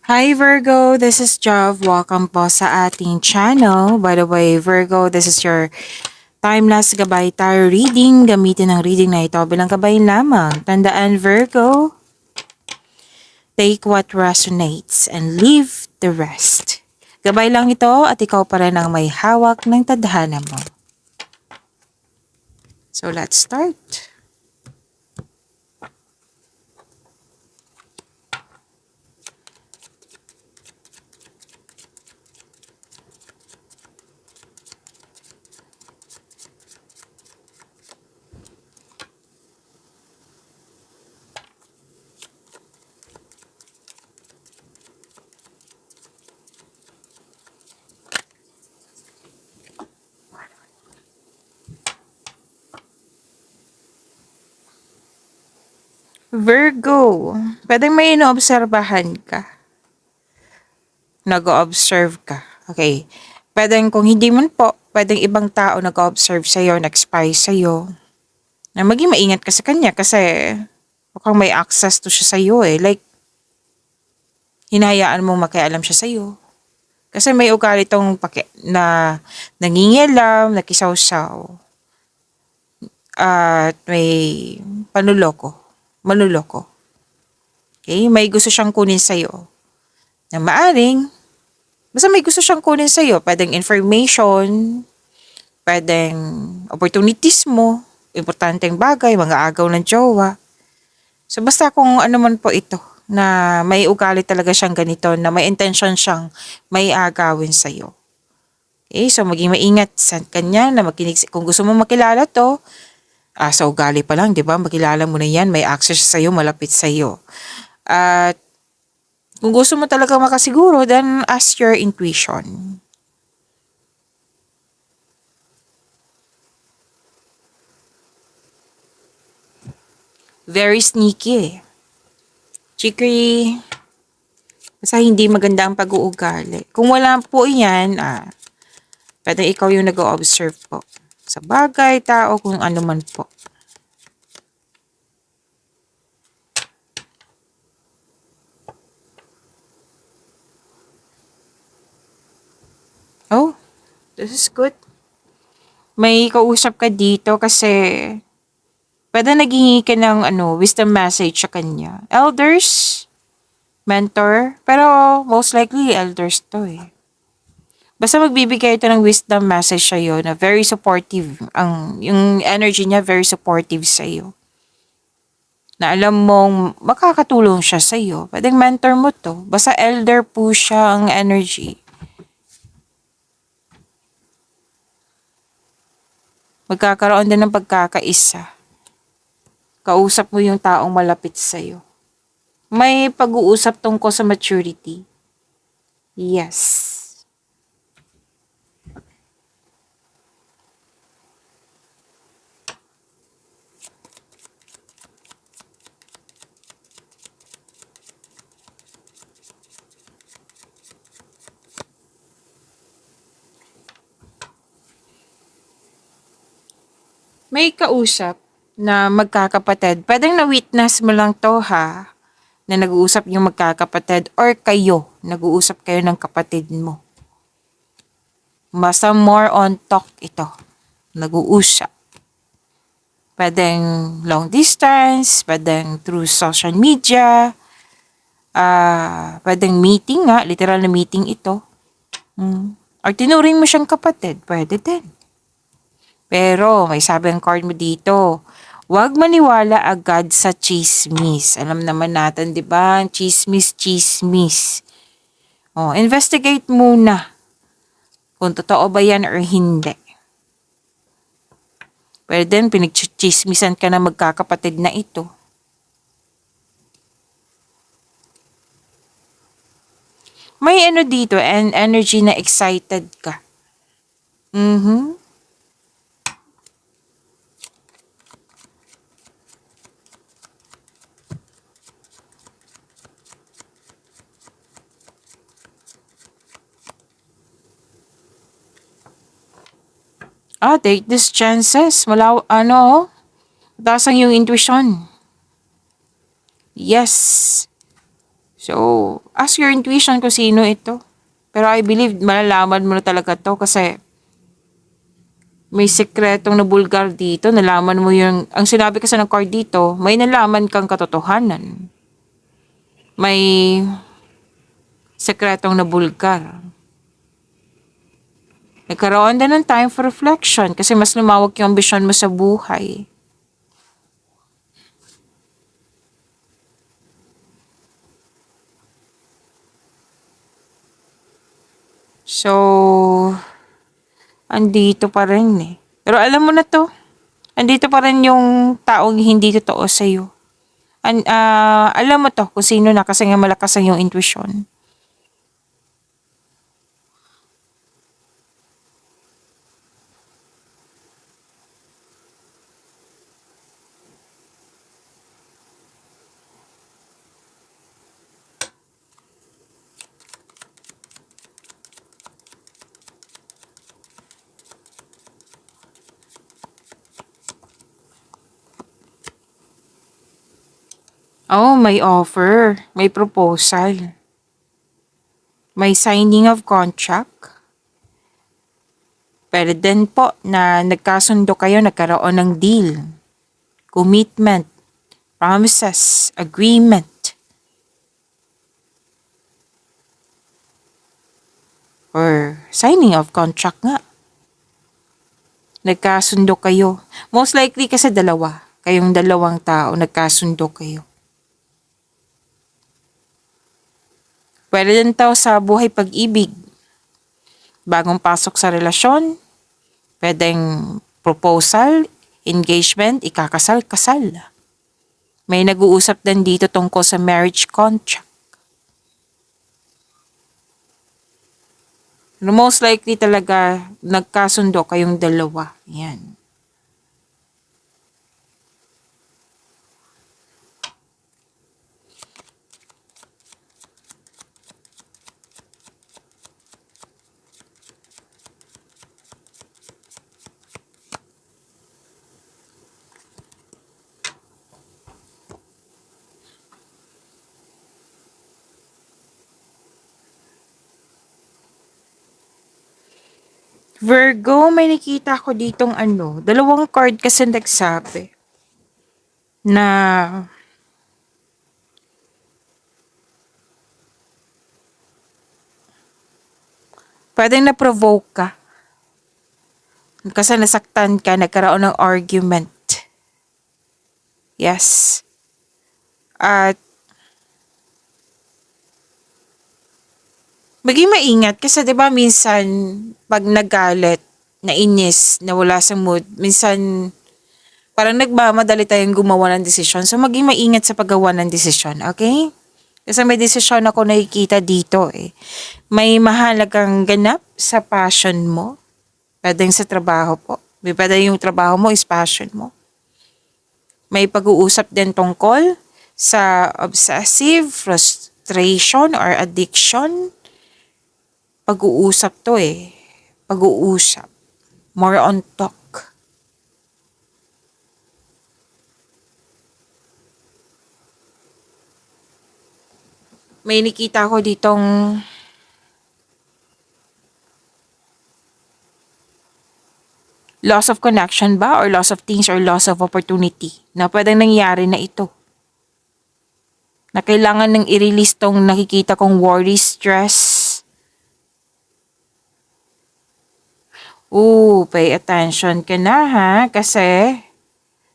Hi Virgo, this is Jav. Welcome po sa ating channel. By the way, Virgo, this is your timeless gabay tarot reading. Gamitin ang reading na ito bilang gabay lamang. Tandaan Virgo, take what resonates and leave the rest. Gabay lang ito at ikaw pa rin ang may hawak ng tadhana mo. So let's start. Virgo, pwedeng may inoobserbahan ka. Nag-o-observe ka. Okay. Pwedeng kung hindi man po, pwedeng ibang tao nag-o-observe sa'yo, nag-spy sa'yo. Na maging maingat ka sa kanya kasi mukhang may access to siya sa'yo eh. Like, hinahayaan mong makialam siya sa'yo. Kasi may ugali tong na nangingialam, nakisawsaw. At may panuloko. Manuloko. Okay? May gusto siyang kunin sa'yo. Na maaring, basta may gusto siyang kunin sa'yo. Pwedeng information, pwedeng opportunities mo, importanteng bagay, mga agaw ng jowa. So basta kung ano man po ito, na may ugali talaga siyang ganito, na may intention siyang may agawin sa'yo. Okay, so maging maingat sa kanya na makinig. Kung gusto mo makilala to, sa ugali pa lang, di ba? Makilala mo na yan, may access sa'yo, malapit sa'yo. At kung gusto mo talaga makasiguro, then ask your intuition. Very sneaky. Chicory. Basta hindi maganda ang pag-uugali. Kung wala po yan, pwede ikaw yung nag-o-observe po. Sa bagay, tao, kung ano man po. Oh, this is good. May kausap ka dito kasi pwede naghihingi ka ng wisdom message sa kanya. Elders, mentor, pero most likely elders to eh. Basta magbibigay ito ng wisdom message sa'yo na very supportive. Yung energy niya very supportive sa'yo. Na alam mong makakatulong siya sa'yo. Pwedeng mentor mo to. Basta elder po siya ang energy. Magkakaroon din ng pagkakaisa. Kausap mo yung taong malapit sa'yo. May pag-uusap tungkol sa maturity. Yes. May kausap na magkakapatid. Pwedeng na-witness mo lang to ha, na nag-uusap yung magkakapatid or kayo, nag-uusap kayo ng kapatid mo. Basta more on talk ito, nag-uusap. Pwedeng long distance, pwedeng through social media, pwedeng meeting nga, literal na meeting ito. Or tinuring mo siyang kapatid, pwede din. Pero may sabi ang card mo dito, huwag maniwala agad sa chismis. Alam naman natin, di ba? Chismis. Investigate muna kung totoo ba yan or hindi. Pero din, pinagchismisan ka na magkakapatid na ito. May dito, and energy na excited ka. Take these chances. Taas ang yung intuition. Yes. So, ask your intuition kung sino ito. Pero I believe malalaman mo na talaga to kasi may sekretong nabulgar dito. Nalaman mo yung, ang sinabi kasi ng card dito, may nalaman kang katotohanan. May sekretong nabulgar. Nagkaroon din ng time for reflection kasi mas lumawak yung ambisyon mo sa buhay. So, andito pa rin eh. Pero alam mo na to, andito pa rin yung taong hindi totoo sa'yo. Alam mo to kung sino na kasi nga malakas ang yung intuition. Oh, may offer, may proposal, may signing of contract. Pero din po na nagkasundo kayo, nagkaroon ng deal, commitment, promises, agreement, or signing of contract nga. Nagkasundo kayo. Most likely kasi dalawa. Kayong dalawang tao, nagkasundo kayo. Pwede din tao sa buhay pag-ibig. Bagong pasok sa relasyon, pwedeng proposal, engagement, ikakasal-kasal. May nag-uusap din dito tungkol sa marriage contract. Most likely talaga nagkasundo kayong dalawa. Yan. Virgo, may nakita ko ditong dalawang card kasi nagsabi na pwedeng na-provoke ka. Kasi nasaktan ka, nagkaroon ng argument. Yes. At maging maingat kasi 'di ba minsan pag nagalit, nainis, nawala sa mood, minsan parang nagmamadali tayong gumawa ng desisyon. So maging maingat sa paggawa ng desisyon, okay? Kasi may desisyon ako nakikita dito eh. May mahalagang ganap sa passion mo. Pwedeng sa trabaho po. Pwede yung trabaho mo is passion mo. May pag-uusap din tungkol sa obsessive, frustration, or addiction. Pag-uusap to eh. Pag-uusap. More on talk. May nakita ko ditong loss of connection ba or loss of things or loss of opportunity na pwedeng nangyari na ito. Na kailangan nang i-release tong nakikita kong worry, stress. Pay attention ka na ha kasi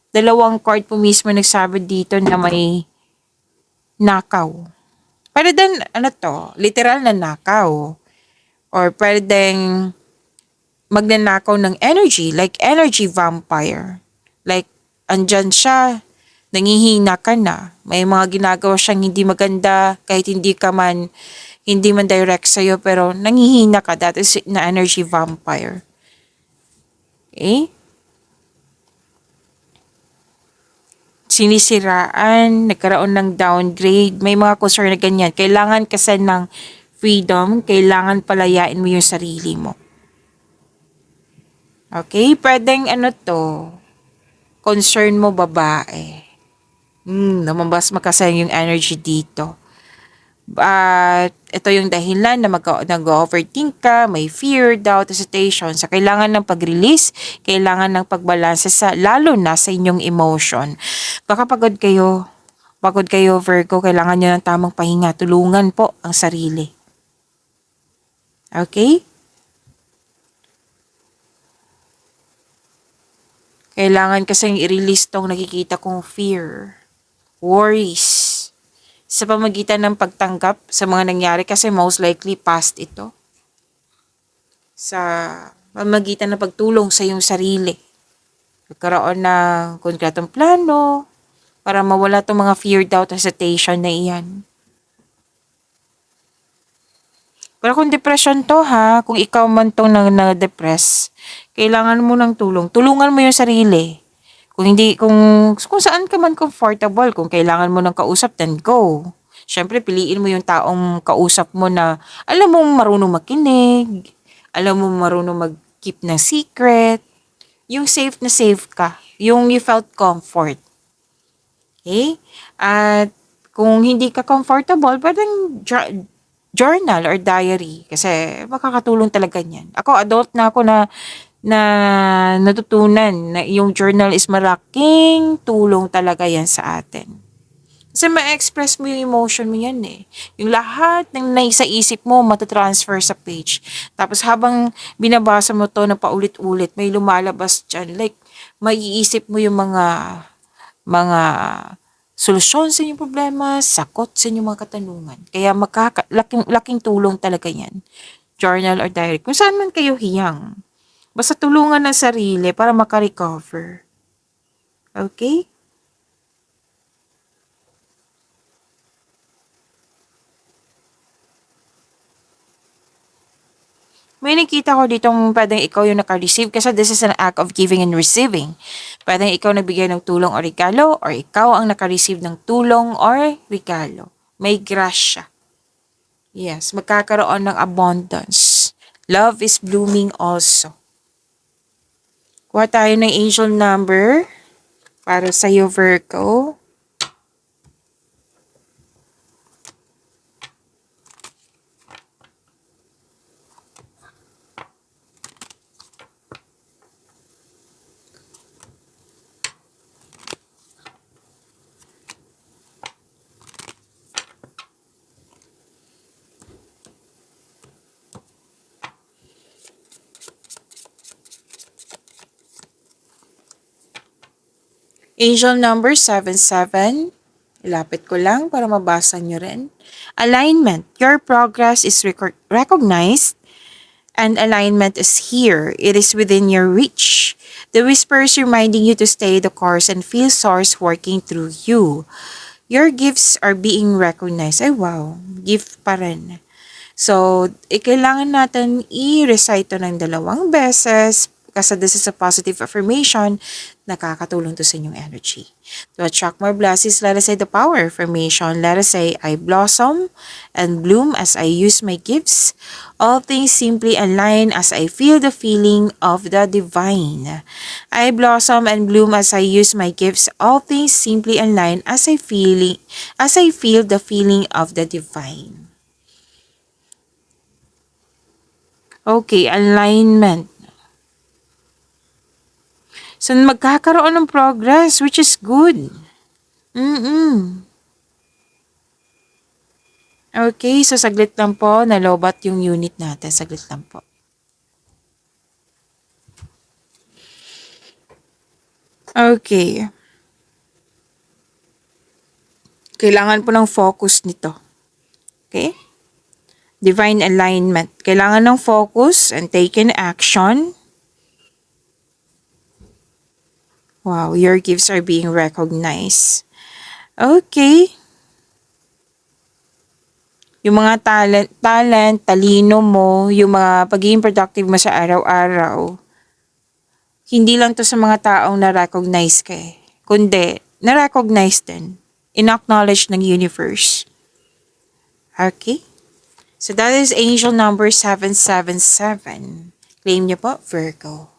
dalawang card po mismo nagsabi dito na may nakaw. Pwede din, literal na nakaw. Or pwedeng magnanakaw ng energy, like energy vampire. Like, andyan siya, nangihina ka na. May mga ginagawa siyang hindi maganda, kahit hindi man direct sa'yo, pero nangihina ka. That is na energy vampire. Okay? Sinisiraan, nagkaroon ng downgrade, may mga concern na ganyan. Kailangan kasi ng freedom, kailangan palayain mo yung sarili mo. Okay? Pwedeng concern mo babae. Namabas makasayang yung energy dito. At ito yung dahilan na nag-overthink ka, may fear, doubt, hesitation. Sa kailangan ng pag-release, kailangan ng pagbalanse lalo na sa inyong emotion. Baka pagod kayo Virgo, kailangan nyo ng tamang pahinga. Tulungan po ang sarili. Okay? Kailangan kasing i-release tong nakikita kong fear, worries, sa pamagitan ng pagtanggap sa mga nangyari kasi most likely past ito. Sa pamagitan ng pagtulong sa iyong sarili. Magkaroon ng konkretong plano para mawala itong mga fear, doubt, hesitation na iyan. Pero kung depression to ha, kung ikaw man tong na-depress, kailangan mo ng tulong. Tulungan mo yung sarili. Kung saan ka man comfortable, kung kailangan mo ng kausap, then go. Siyempre, piliin mo yung taong kausap mo na alam mo marunong makinig, alam mo marunong mag-keep ng secret, yung safe na safe ka, yung you felt comfort. Okay? At kung hindi ka comfortable, pwedeng journal or diary kasi makakatulong talaga yan. Ako, adult na ako na natutunan na yung journal is malaking tulong talaga yan sa atin. Kasi ma-express mo yung emotion mo yan eh. Yung lahat ng naisa isip mo matatransfer sa page. Tapos habang binabasa mo to na paulit-ulit, may lumalabas dyan. Like, maiisip mo yung mga solusyon sa inyong problema, sakot sa inyong mga katanungan. Kaya laking tulong talaga yan. Journal or diary. Kung saan man kayo hiyang. Basta tulungan ng sarili para makarecover. Okay? May nakita ko ditong pwedeng ikaw yung naka-receive kasi this is an act of giving and receiving. Pwedeng ikaw nagbigay ng tulong o regalo or ikaw ang naka-receive ng tulong or regalo. May grasya. Yes, magkakaroon ng abundance. Love is blooming also. Kuha tayo ng angel number para sa iyo, Virgo. Angel number 77. Ilapit ko lang para mabasa nyo rin. Alignment. Your progress is recognized and alignment is here. It is within your reach. The whispers reminding you to stay the course and feel source working through you. Your gifts are being recognized. Ay wow, gift pa rin. So, kailangan natin i-recite to ng 2 beses kasi this is a positive affirmation. Nakakatulong to sa inyong energy. To attract more blessings, let us say the power affirmation. Let us say, I blossom and bloom as I use my gifts. All things simply align as I feel the feeling of the divine. I blossom and bloom as I use my gifts. All things simply align as I feel the feeling of the divine. Okay, alignment. So, magkakaroon ng progress, which is good. Okay, so saglit lang po, nalobat yung unit natin. Saglit lang po. Okay. Kailangan po ng focus nito. Okay? Divine alignment. Kailangan ng focus and taken action. Wow, your gifts are being recognized. Okay. Yung mga talent, talino mo, yung mga pagiging productive mo sa araw-araw, hindi lang to sa mga taong na-recognize ka eh. Kundi, na-recognize din. In-acknowledge ng universe. Okay? So that is angel number 777. Claim niyo po, Virgo.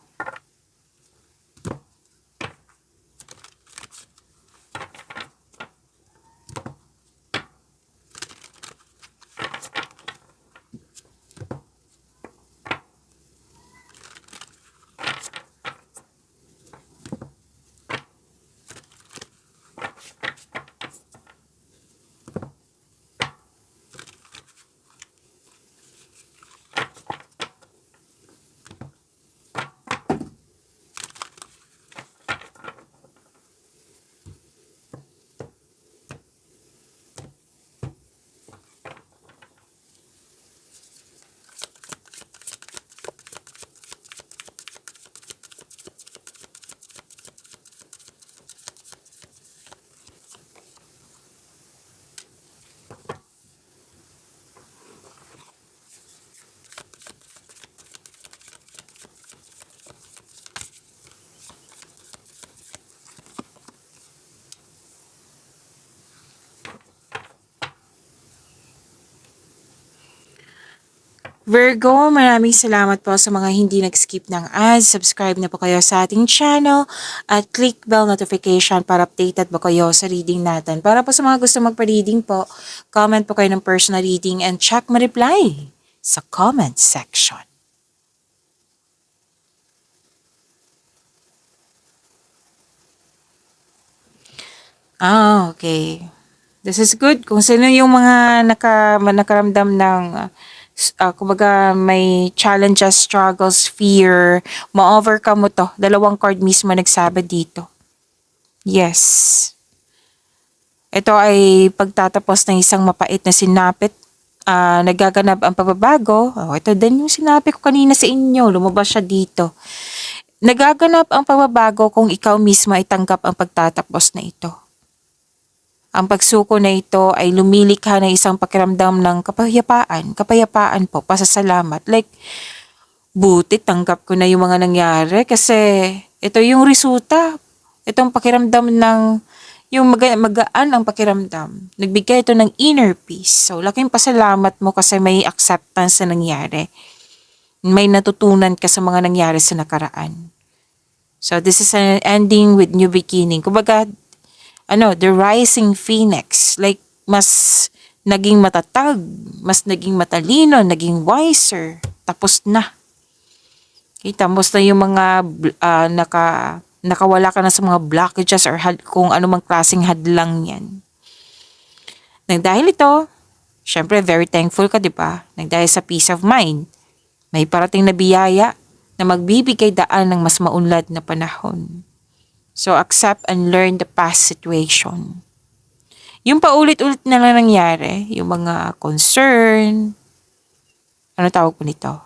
Virgo, maraming salamat po sa mga hindi nag-skip ng ads. Subscribe na po kayo sa ating channel at click bell notification para updated po kayo sa reading natin. Para po sa mga gusto magpa-reading po, comment po kayo ng personal reading and check ma-reply sa comment section. Okay. This is good. Kung sino yung mga nakaramdam ng, kumbaga may challenges, struggles, fear, ma-overcome mo to. Dalawang card mismo nagsabi dito. Yes. Ito ay pagtatapos ng isang mapait na sinapit. Nagaganap ang pagbabago. Ito din yung sinabi ko kanina sa inyo. Lumabas siya dito. Nagaganap ang pagbabago kung ikaw mismo ay tanggap ang pagtatapos na ito. Ang pagsuko na ito ay lumilikha ng isang pakiramdam ng kapayapaan po, pasasalamat. Like, buti tanggap ko na yung mga nangyari kasi ito yung resulta. Itong pakiramdam ng, yung magaan ang pakiramdam. Nagbigay ito ng inner peace. So, laking pasalamat mo kasi may acceptance na nangyari. May natutunan ka sa mga nangyari sa nakaraan. So, this is an ending with new beginning. Kumbaga, the rising phoenix, like mas naging matatag, mas naging matalino, naging wiser, tapos na. Okay, tapos na yung mga nakawala ka na sa mga blockages or kung anumang klaseng hadlang yan. Nang dahil ito, syempre very thankful ka, di ba? Nang dahil sa peace of mind, may parating na biyaya na magbibigay daan ng mas maunlad na panahon. So, accept and learn the past situation. Yung paulit-ulit na lang nangyari, yung mga concern, ano tawag po nito?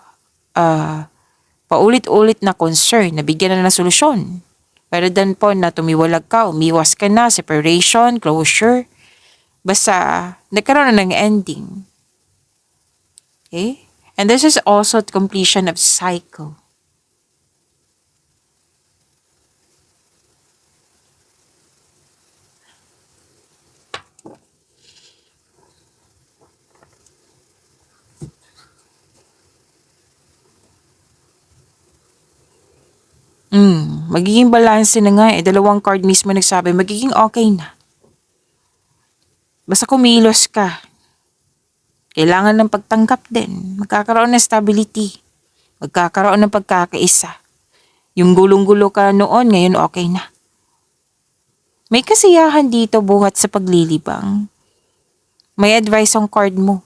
Paulit-ulit na concern, nabigyan na ng solusyon. Pero then po na tumiwalag ka, umiwas ka na, separation, closure. Basta, nagkaroon na ng ending. Okay? And this is also the completion of cycle. Magiging balanse na nga eh. Dalawang card mismo nagsabi, magiging okay na. Basta kumilos ka. Kailangan ng pagtanggap din. Magkakaroon ng stability. Magkakaroon ng pagkakaisa. Yung gulong-gulo ka noon, ngayon okay na. May kasiyahan dito buhat sa paglilibang. May advice ang card mo.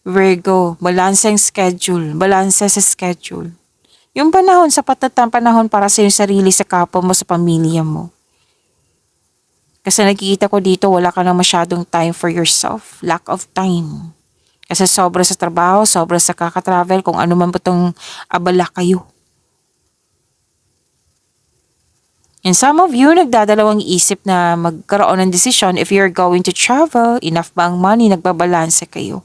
Virgo, balanse ang schedule. Balanse sa schedule. Yung panahon, sapat na panahon para sa iyong sarili, sa kapwa mo, sa pamilya mo. Kasi nakikita ko dito, wala ka na masyadong time for yourself. Lack of time. Kasi sobra sa trabaho, sobra sa kakatravel, kung ano man po itong abala kayo. And some of you, nagdadalawang isip na magkaroon ng desisyon if you're going to travel, enough ba ang money, nagbabalanse kayo.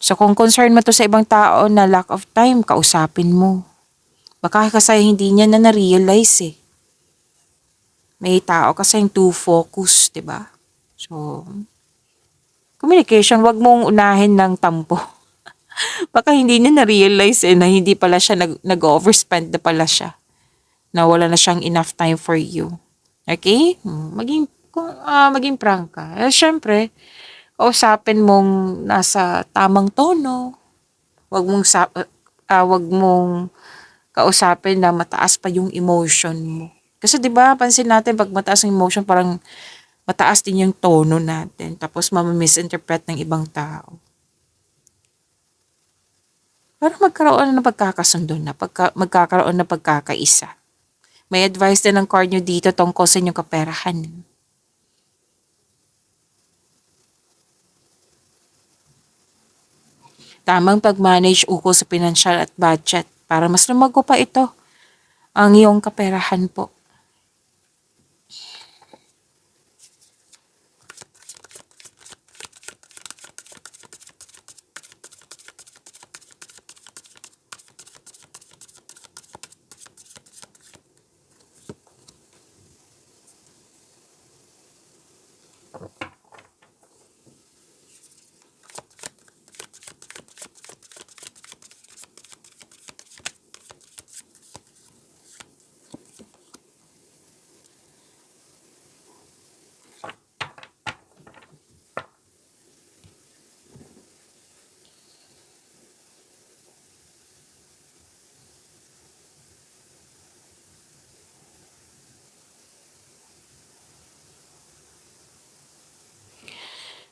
So kung concern mo to sa ibang tao na lack of time, kausapin mo. Baka kasi hindi niya na na-realize eh. May tao kasi yung too focus, di ba? So, communication, wag mong unahin ng tampo. Baka hindi niya na-realize eh na hindi pala siya nag-overspend na pala siya. Na wala na siyang enough time for you. Okay? Maging prank ka. Syempre, usapin mong nasa tamang tono. Wag mong kausapin na mataas pa yung emotion mo. Kasi 'di ba, pansin natin pag mataas ang emotion, parang mataas din yung tono natin. Tapos misinterpret ng ibang tao. Para magkaroon ng pagkakasundo na, magkakaroon ng pagkakaisa. May advice din ng card nyo dito tungkol sa inyong kaperahan. Tamang pag-manage ukol sa pinansyal at budget para mas lumago pa ito ang iyong kaperahan po.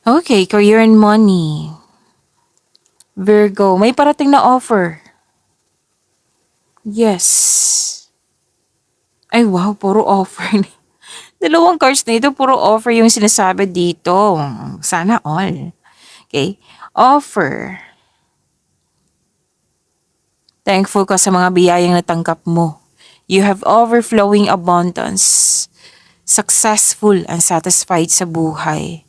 Okay, career and money. Virgo, may parating na offer. Yes. Ay wow, puro offer. Dalawang cards na ito, puro offer yung sinasabi dito. Sana all. Okay? Offer. Thankful ka sa mga biyayang natanggap mo. You have overflowing abundance. Successful and satisfied sa buhay.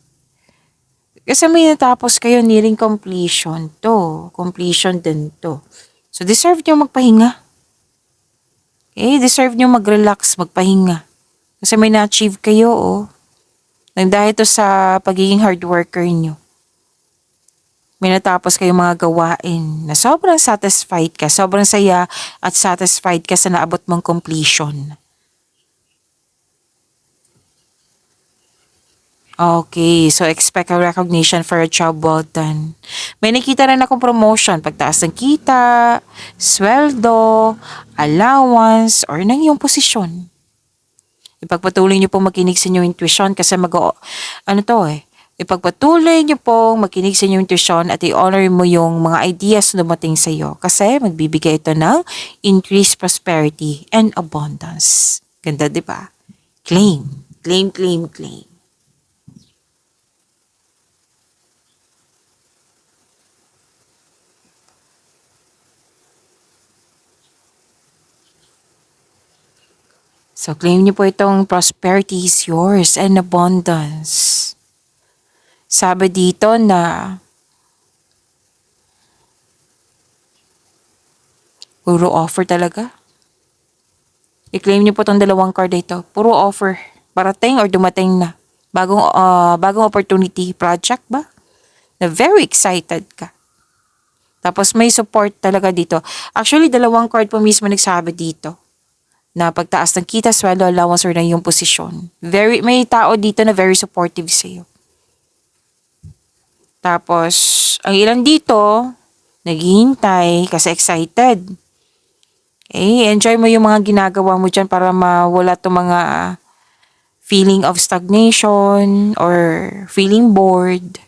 Kasi may natapos kayo nearing completion to. Completion din to. So deserve nyo magpahinga. Okay? Deserve nyo mag-relax, magpahinga. Kasi may na-achieve kayo, oh. Nang dahil to sa pagiging hard worker nyo. May natapos kayong mga gawain na sobrang satisfied ka, sobrang saya at satisfied ka sa naabot mong completion. Okay, so expect a recognition for a job well done. May nakita rin akong promotion, pagtaas ng kita, sweldo, allowance, or ng iyong posisyon. Ipagpatuloy niyo pong makinig sa inyong intuition kasi ipagpatuloy niyo pong makinig sa inyong intuition at i-honor mo yung mga ideas na dumating sa iyo kasi magbibigay ito ng increased prosperity and abundance. Ganda, di ba? Claim. Claim, claim, claim. So claim niyo po itong prosperity is yours and abundance. Sabi dito na puro offer talaga. I-claim niyo po itong dalawang card ito. Puro offer. Parating or dumating na. Bagong opportunity project ba? Na very excited ka. Tapos may support talaga dito. Actually, dalawang card po mismo nagsabi dito. Na pagtaas ng kita, sweldo, allowance, or na yung posisyon. May tao dito na very supportive sa'yo. Tapos, ang ilan dito, naghihintay kasi excited. Okay, enjoy mo yung mga ginagawa mo dyan para mawala itong mga feeling of stagnation or feeling bored.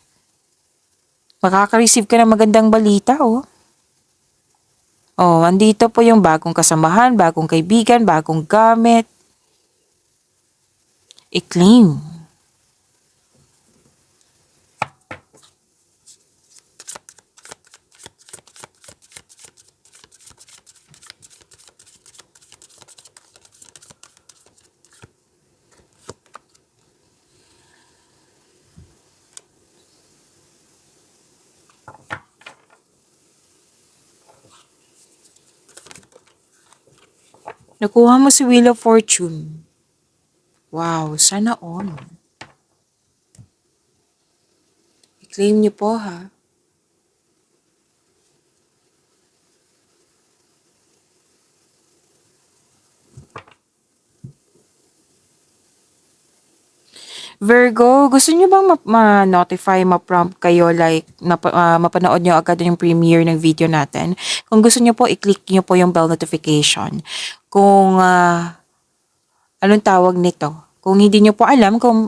Makaka-receive ka ng magandang balita, oh. Oh, andito po yung bagong kasamahan, bagong kaibigan, bagong gamit. I-claim. Nakuha mo si Wheel of Fortune. Wow, sana all. I-claim niyo po, ha. Virgo, gusto niyo bang ma-notify, ma-prompt kayo like mapanood niyo agad yung premiere ng video natin? Kung gusto niyo po, i-click niyo po yung bell notification. Kung anong tawag nito? Kung hindi niyo po alam, kung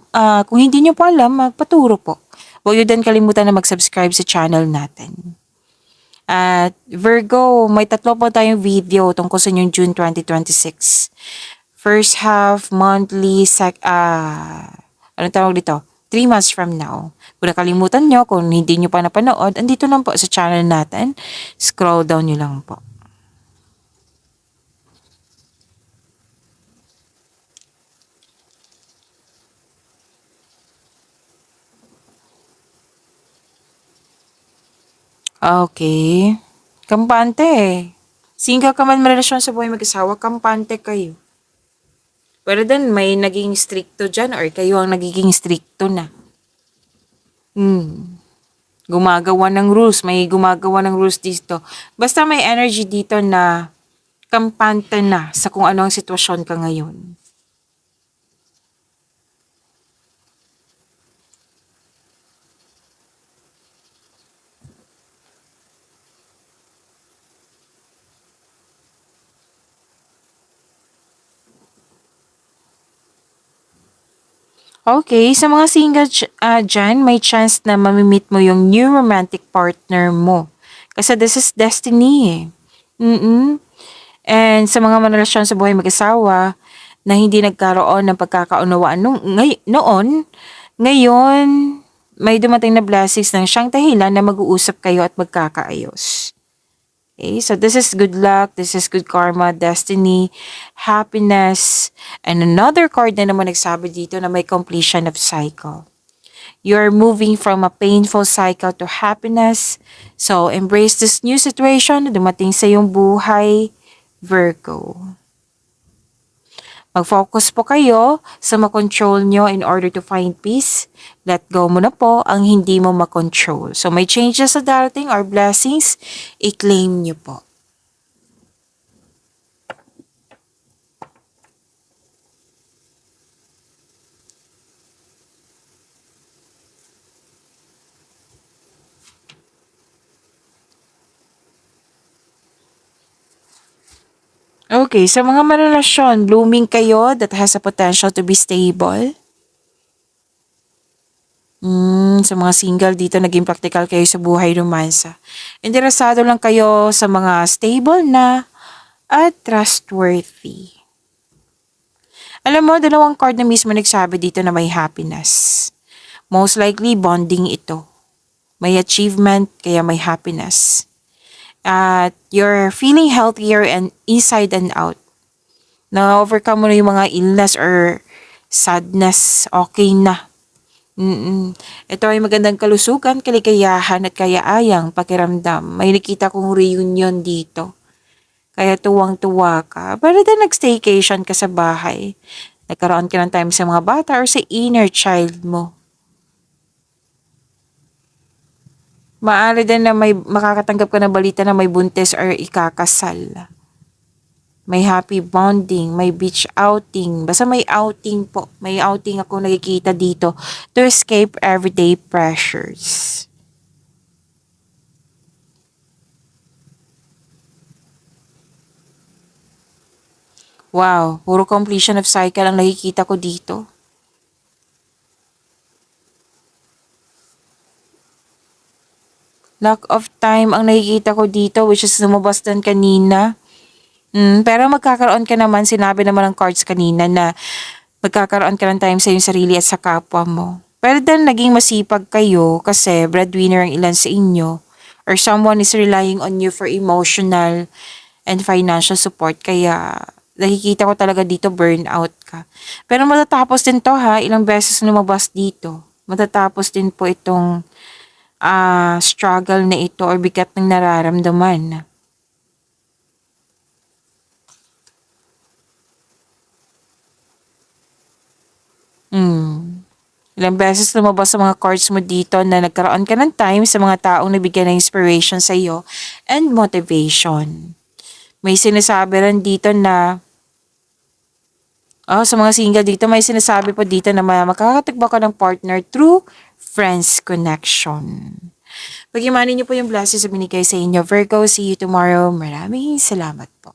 hindi niyo po alam, magpaturo po. Huwag niyo din kalimutan na mag-subscribe sa channel natin. At Virgo, may tatlo po tayong video tungkol sa inyong June 2026. First half, monthly, anong tawag dito? 3 months from now. Kung nakalimutan nyo, kung hindi nyo pa napanood, andito lang po sa channel natin. Scroll down nyo lang po. Okay. Kampante. Single ka man relasyon sa buhay mag-asawa, kampante kayo. Pero then, may naging stricto dyan or kayo ang nagiging stricto na. Gumagawa ng rules. May gumagawa ng rules dito. Basta may energy dito na kampante na sa kung ano ang sitwasyon ka ngayon. Okay, sa mga Diyan may chance na mamimit mo yung new romantic partner mo. Kasi this is destiny eh. Mm. And sa mga marelasyon sa buhay mag-asawa na hindi nagkaroon ng pagkakaunawaan noon, ngayon may dumating na blessings ng siyang dahilan na mag-uusap kayo at magkakaayos. Okay, so this is good luck, this is good karma, destiny, happiness, and another card na naman nagsabi dito na may completion of cycle. You're moving from a painful cycle to happiness. So, embrace this new situation na dumating sa iyong buhay, Virgo. Mag-focus po kayo sa makontrol nyo in order to find peace. Let go mo na po ang hindi mo makontrol. So, may changes sa darating or blessings, i-claim nyo po. Okay, sa mga marelasyon, blooming kayo that has a potential to be stable. Sa mga single dito, naging practical kayo sa buhay romansa. Interesado lang kayo sa mga stable na at trustworthy. Alam mo, dalawang card na mismo nagsabi dito na may happiness. Most likely, bonding ito. May achievement, kaya may happiness. At you're feeling healthier and inside and out. Na-overcome mo na yung mga illness or sadness. Okay na. Ito ay magandang kalusugan, kaligayahan at kayaayang pakiramdam. May nakita kong reunion dito. Kaya tuwang-tuwa ka. Para din nag-staycation ka sa bahay. Nagkaroon ka ng time sa mga bata or sa inner child mo. Maaari din na may makakatanggap ka ng balita na may buntis or ikakasal. May happy bonding, may beach outing. Basta may outing po. May outing ako nakikita dito to escape everyday pressures. Wow, puro completion of cycle ang nakikita ko dito. Lack of time ang nakikita ko dito, which is lumabas din kanina. Pero magkakaroon ka naman, sinabi naman ng cards kanina na magkakaroon ka ng time sa iyong sarili at sa kapwa mo. Pero then naging masipag kayo kasi breadwinner ang ilan sa inyo or someone is relying on you for emotional and financial support. Kaya nakikita ko talaga dito burnout ka. Pero matatapos din to ha, ilang beses lumabas dito. Matatapos din po itong struggle na ito or bigat ng nararamdaman. Ilang beses lumabas sa mga cards mo dito na nagkaroon ka ng time sa mga taong nabigyan ng inspiration sa iyo and motivation. May sinasabi rin dito na sa mga single dito, may sinasabi po dito na makakatagba ka ng partner through friends connection. Pag-imanin niyo po yung blessings na binigay sa inyo. Virgo, see you tomorrow. Maraming salamat po.